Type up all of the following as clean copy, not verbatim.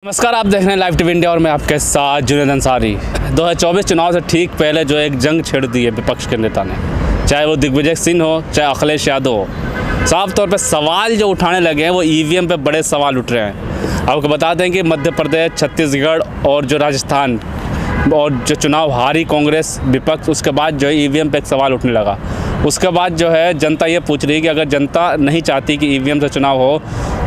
नमस्कार, आप देख रहे हैं लाइव टीवी इंडिया और मैं आपके साथ जुनैद अंसारी। 2024 चुनाव से ठीक पहले जो एक जंग छेड़ दी है विपक्ष के नेता ने, चाहे वो दिग्विजय सिंह हो चाहे अखिलेश यादव हो, साफ तौर पे सवाल जो उठाने लगे हैं वो ईवीएम पे बड़े सवाल उठ रहे हैं। आपको बता दें कि मध्य प्रदेश, छत्तीसगढ़ और जो राजस्थान और जो चुनाव हारी कांग्रेस विपक्ष, उसके बाद जो है ईवीएम पे एक सवाल उठने लगा। उसके बाद जो है जनता ये पूछ रही है कि अगर जनता नहीं चाहती कि ईवीएम से चुनाव हो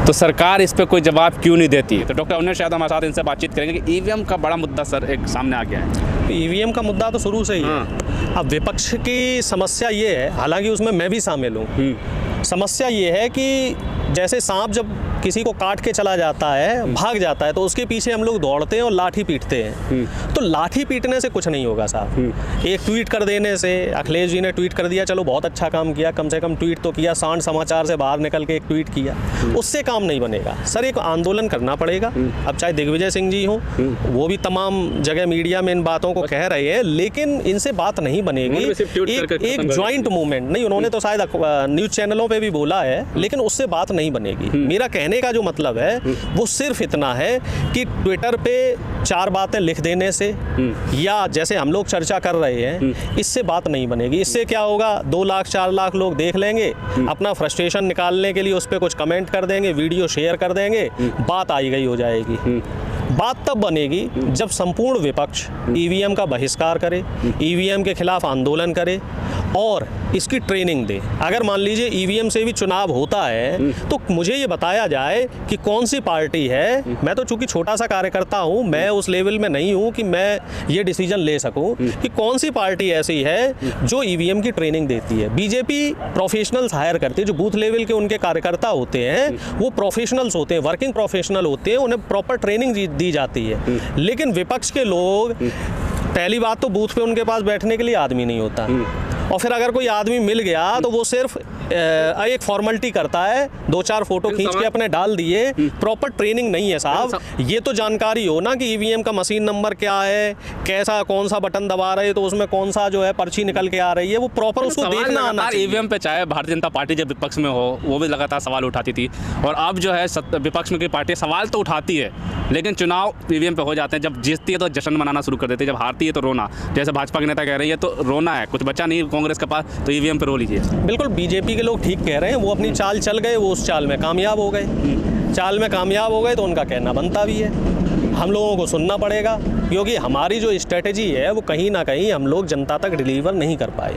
तो सरकार इस पे कोई जवाब क्यों नहीं देती। तो डॉक्टर अविनाश यादव हमारे साथ, इनसे बातचीत करेंगे कि ईवीएम का बड़ा मुद्दा सर एक सामने आ गया है। ईवीएम का मुद्दा तो शुरू से ही है। अब विपक्ष की समस्या ये है, हालांकि उसमें मैं भी शामिल हूँ। समस्या ये है कि जैसे सांप जब किसी को काट के चला जाता है, भाग जाता है, तो उसके पीछे हम लोग दौड़ते हैं और लाठी पीटते हैं। तो लाठी पीटने से कुछ नहीं होगा साहब। एक ट्वीट कर देने से, अखिलेश जी ने ट्वीट कर दिया, चलो बहुत अच्छा काम किया, कम से कम ट्वीट तो किया, सांड समाचार से बाहर निकल के एक ट्वीट किया, उससे काम नहीं बनेगा सर। एक आंदोलन करना पड़ेगा। अब चाहे दिग्विजय सिंह जी हों, वो भी तमाम जगह मीडिया में इन बातों को कह रहे हैं, लेकिन इनसे बात नहीं बनेगी। एक ज्वाइंट मूवमेंट नहीं, उन्होंने तो शायद न्यूज़ चैनलों पर भी बोला है, लेकिन उससे बात नहीं बनेगी। मेरा कहने का जो मतलब है वो सिर्फ इतना है कि ट्विटर पे चार बातें लिख देने से या जैसे हम लोग चर्चा कर रहे हैं, इससे बात नहीं बनेगी। इससे क्या होगा, 2 लाख 4 लाख लोग देख लेंगे, अपना फ्रस्ट्रेशन निकालने के लिए उस पर कुछ कमेंट कर देंगे, वीडियो शेयर कर देंगे, बात आई गई हो जाएगी। बात तब बनेगी जब संपूर्ण विपक्ष ईवीएम का बहिष्कार करे, ईवीएम के खिलाफ आंदोलन करे और इसकी ट्रेनिंग दे। अगर मान लीजिए ईवीएम से भी चुनाव होता है तो मुझे ये बताया जाए कि कौन सी पार्टी है। मैं तो चूंकि छोटा सा कार्यकर्ता हूँ, मैं उस लेवल में नहीं हूँ कि मैं ये डिसीजन ले सकूँ कि कौन सी पार्टी ऐसी है जो ईवीएम की ट्रेनिंग देती है। बीजेपी प्रोफेशनल्स हायर करती है, जो बूथ लेवल के उनके कार्यकर्ता होते हैं वो प्रोफेशनल्स होते हैं, वर्किंग प्रोफेशनल होते हैं, उन्हें प्रॉपर ट्रेनिंग दी जाती है। लेकिन विपक्ष के लोग, पहली बात तो बूथ पे उनके पास बैठने के लिए आदमी नहीं होता, और फिर अगर कोई आदमी मिल गया तो वो सिर्फ एक फॉर्मेलिटी करता है, 2-4 फोटो खींच के अपने डाल दिए। प्रॉपर ट्रेनिंग नहीं है साहब। ये तो जानकारी हो ना कि ईवीएम का मशीन नंबर क्या है, कैसा कौन सा बटन दबा रहे तो उसमें कौन सा जो है पर्ची निकल के आ रही है, वो प्रॉपर उसको देखना आना चाहिए। ईवीएम पे चाहे भारतीय जनता पार्टी जब विपक्ष में हो वो भी लगातार सवाल उठाती थी, और अब जो है विपक्ष में की पार्टी सवाल तो उठाती है, लेकिन चुनाव ईवीएम पे हो जाते हैं। जब जीतती है तो जश्न मनाना शुरू कर देती है, जब हारती है तो रोना। जैसे भाजपा के नेता कह रही है तो रोना है, कुछ बचा नहीं कांग्रेस के पास, तो ईवीएम पे रो लीजिए। बिल्कुल, बीजेपी के लोग ठीक कह रहे हैं, वो अपनी चाल चल गए, वो उस चाल में कामयाब हो गए। चाल में कामयाब हो गए तो उनका कहना बनता भी है, हम लोगों को सुनना पड़ेगा, क्योंकि हमारी जो स्ट्रेटजी है वो कहीं ना कहीं हम लोग जनता तक डिलीवर नहीं कर पाए।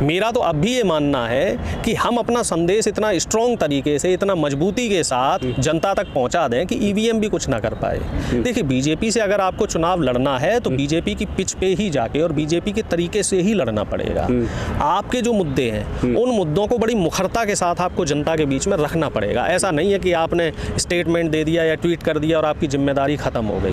मेरा तो अब भी ये मानना है कि हम अपना संदेश इतना स्ट्रॉन्ग तरीके से, इतना मजबूती के साथ जनता तक पहुंचा दें कि ईवीएम भी कुछ ना कर पाए। देखिए, बीजेपी से अगर आपको चुनाव लड़ना है तो बीजेपी की पिच पे ही जाके और बीजेपी के तरीके से ही लड़ना पड़ेगा। आपके जो मुद्दे हैं उन मुद्दों को बड़ी मुखरता के साथ आपको जनता के बीच में रखना पड़ेगा। ऐसा नहीं है कि आपने स्टेटमेंट दे दिया या ट्वीट कर दिया और आपकी जिम्मेदारी खत्म हो गई।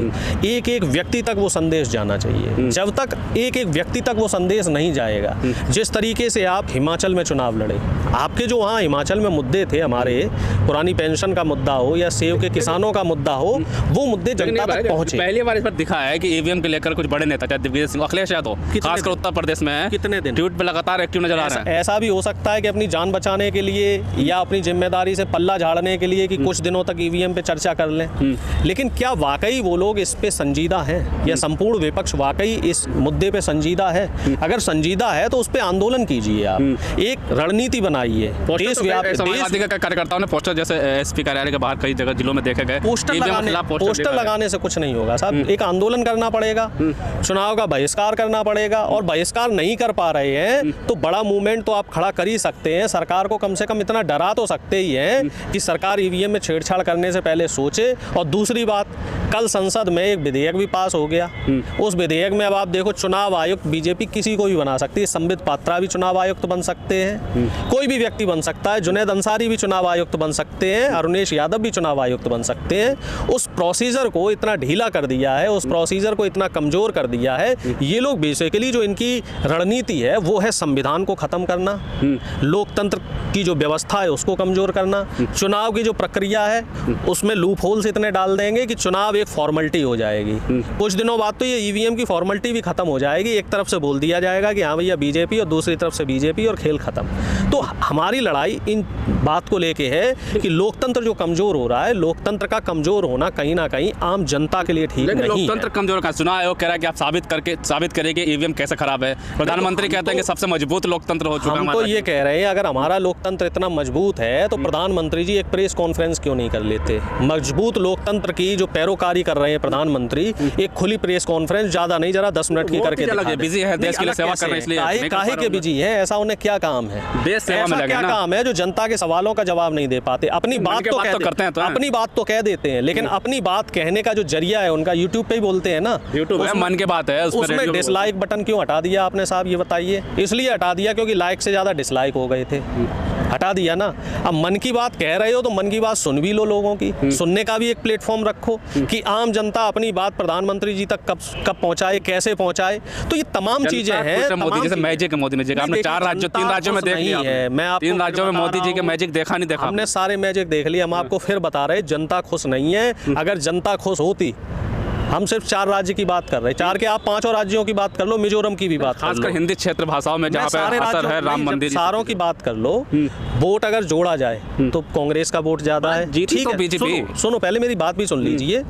एक एक व्यक्ति तक वो संदेश जाना चाहिए। जब तक एक एक व्यक्ति तक वो संदेश नहीं जाएगा, जिस तरीके से आप हिमाचल में चुनाव लड़े, आपके जो वहाँ हिमाचल में मुद्दे थे, हमारे पुरानी पेंशन का मुद्दा हो या सेब के किसानों का मुद्दा हो, वो मुद्दे जनता तक पहुंचे। पहली बार इस पर दिखा है कि ईवीएम को लेकर कुछ बड़े नेता, चाहे दिग्विजय सिंह, अखिलेश यादव, खासकर उत्तर प्रदेश में कितने दिन ट्वीट पे लगातार एक्टिव नजर आ रहे हैं। ऐसा भी हो सकता है कि अपनी जान बचाने के लिए या अपनी जिम्मेदारी से पल्ला झाड़ने के लिए कि कुछ दिनों तक ईवीएम पे चर्चा कर लें, लेकिन क्या वाकई वो लोग इस पे संजीदा हैं या संपूर्ण विपक्ष वाकई इस मुद्दे पे संजीदा है? अगर संजीदा है तो उस पे आंदोलन कीजिए, आप एक रणनीति बनाइए। समाजवादी के कार्यकर्ताओं ने पोस्टर, जैसे एसपी कार्यालय के बाहर कई जगह जिलों में देखे गए, पोस्टर लगाने से कुछ नहीं होगा साहब। एक आंदोलन करना पड़ेगा, चुनाव का बहिष्कार करना पड़ेगा, और बहिष्कार नहीं कर पा रहे हैं तो बड़ा मूवमेंट तो आप खड़ा कर ही सकते हैं। सरकार को कम से कम इतना डरा तो सकते ही हैं कि सरकार ईवीएम में छेड़छाड़ करने से पहले सोचे। और दूसरी बात, कल संसद में एक विधेयक भी पास हो गया। उस विधेयक में अब आप देखो, चुनाव आयुक्त बीजेपी किसी को भी बना सकती है। संबित पात्रा भी चुनाव आयुक्त बन सकते हैं, कोई भी व्यक्ति बन सकता है। जुनैद अंसारी भी चुनाव आयुक्त बन सकते हैं, अरुणेश यादव भी चुनाव आयुक्त बन सकते हैं। उस प्रोसीजर को इतना ढीला कर दिया है, उस प्रोसीजर को इतना कमजोर कर दिया है। ये लोग बेसिकली जो इनकी रणनीति है वो है संविधान को खत्म करना, लोकतंत्र की जो व्यवस्था है उसको कमजोर करना, चुनाव की जो प्रक्रिया है उसमें लूप होल्स इतने डाल देंगे कि चुनाव एक फॉर्मेलिटी हो जाएगी। कुछ दिनों बाद तो ये ईवीएम की फॉर्मेलिटी भी खत्म हो जाएगी। एक तरफ से बोल दिया जाएगा कि हाँ भैया बीजेपी, और दूसरी तरफ से बीजेपी, और खेल खत्म। तो हमारी लड़ाई इन बात को लेके है कि लोकतंत्र जो कमज़ोर हो रहा है, लोकतंत्र का कमज़ोर होना कहीं ना कहीं आम जनता के लिए ठीक नहीं है। लोकतंत्र कमजोर का सुना है, वो कह रहा है कि आप साबित करेंगे ईवीएम कैसे खराब है। प्रधानमंत्री कहते हैं कि सबसे मजबूत लोकतंत्र हो चुका है। हम तो ये कह रहे हैं अगर हमारा लोकतंत्र इतना मजबूत है तो प्रधानमंत्री जी एक प्रेस कॉन्फ्रेंस क्यों नहीं कर लेते? मजबूत लोकतंत्र की जो पैरोकारी कर रहे हैं प्रधानमंत्री, एक खुली प्रेस कॉन्फ्रेंस, ज्यादा नहीं, जरा 10 मिनट की करके दिखा दें। बिजी है, देश के लिए सेवा कर रहे हैं, इसलिए काहे के बिजी है? ऐसा उन्हें क्या काम है? देश सेवा में लगे क्या ना। काम है जो जनता के सवालों का जवाब नहीं दे पाते? अपनी बात तो कहते हैं, अपनी बात तो कह देते हैं, लेकिन अपनी बात कहने का जो जरिया है उनका यूट्यूब पे ही बोलते हैं ना। यूट्यूब है, मन की बात है, उसमें डिसलाइक बटन क्यों हटा दिया आपने साहब, ये बताइए? इसलिए हटा दिया क्योंकि लाइक से ज्यादा डिसलाइक हो गए थे, हटा दिया ना। अब मन की बात कह रहे हो तो मन की बात सुन भी लो, लोगों की सुनने का भी एक प्लेटफॉर्म रखो कि आम जनता अपनी बात प्रधानमंत्री जी तक कब पहुंचाए, कैसे पहुंचाए। तो ये तमाम चीजें हैं। मोदी जैसे मैजिक, आपने 4 राज्यों 3 राज्यों में देख लिया है। मैं आपको 3 राज्यों में मोदी जी के मैजिक देखा नहीं देखा? हमने सारे मैजिक देख लिए। हम आपको फिर बता रहे, जनता खुश नहीं है। अगर जनता खुश होती, हम सिर्फ 4 राज्य की बात कर रहे हैं, 4 के आप 5 और राज्यों की बात कर लो, मिजोरम की भी बात कर लो, खासकर हिंदी क्षेत्र भाषाओं में जहाँ पे असर है राम मंदिर, सारों की बात कर लो। वोट अगर जोड़ा जाए तो कांग्रेस का वोट ज्यादा है, ठीक है? बीजेपी सुनो पहले मेरी बात भी सुन लीजिए।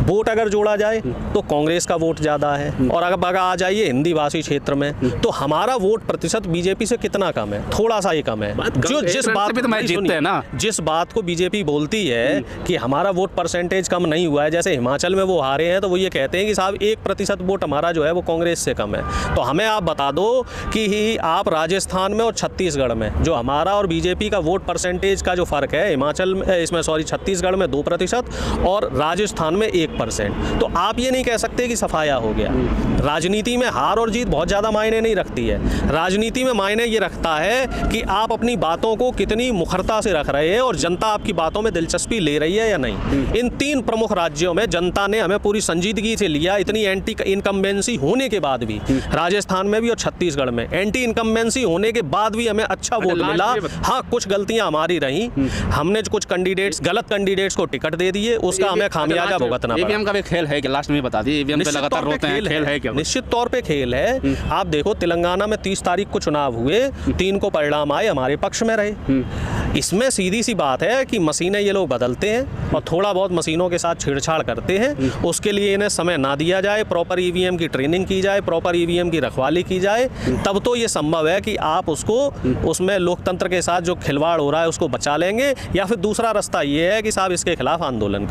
वोट अगर जोड़ा जाए तो कांग्रेस का वोट ज़्यादा है, और अगर आ जाइए हिंदी भाषी क्षेत्र में तो हमारा वोट प्रतिशत बीजेपी से कितना कम है? थोड़ा सा ही कम है। जो जिस बात भी तो मैं जीतते हैं ना, जिस बात को बीजेपी बोलती है कि हमारा वोट परसेंटेज कम नहीं हुआ है, जैसे हिमाचल में वो हारे हैं तो वो ये कहते हैं कि साहब 1% वोट हमारा जो है वो कांग्रेस से कम है। तो हमें आप बता दो कि आप राजस्थान में और छत्तीसगढ़ में जो हमारा और बीजेपी का वोट परसेंटेज का जो फ़र्क है, हिमाचल में इसमें छत्तीसगढ़ में 2% और राजस्थान में 1%। तो आप ये नहीं कह सकते कि सफाया हो गया। राजनीति में हार और जीत बहुत ज़्यादा मायने नहीं रखती है। राजनीति में मायने ये रखता है कि आप अपनी बातों को कितनी मुखरता से रख रहे हैं और जनता आपकी बातों में दिलचस्पी ले रही है या नहीं। इन 3 प्रमुख राज्यों में जनता ने हमें पूरी संजीदगी से लिया। इतनी एंटी इनकम्बेंसी होने के बाद भी, राजस्थान में भी और छत्तीसगढ़ में एंटी इनकम्बेंसी होने के बाद भी हमें अच्छा वोट मिला। हाँ, कुछ गलतियां हमारी रही, हमने कुछ कैंडिडेट्स, गलत कैंडिडेट्स को टिकट दे दिए, उसका हमें खामियाजा भुगतना पड़ा। ईवीएम का भी खेल है कि लास्ट में बता दिए, ईवीएम पे लगातार रोते हैं, खेल है क्या? निश्चित तौर पे खेल है। आप देखो तेलंगाना में 30 तारीख को चुनाव हुए, 3 को परिणाम आए, हमारे पक्ष में रहे। इसमें सीधी सी बात है कि मशीनें ये लोग बदलते हैं और थोड़ा बहुत मशीनों के साथ छेड़छाड़ करते हैं। उसके लिए इन्हें समय ना दिया जाए, प्रॉपर ईवीएम की ट्रेनिंग की जाए, प्रॉपर ईवीएम की रखवाली की जाए, तब तो ये संभव है कि आप उसको, उसमें लोकतंत्र के साथ जो खिलवाड़ हो रहा है उसको बचा लेंगे। या फिर दूसरा रास्ता ये है कि साहब इसके खिलाफ आंदोलन करो।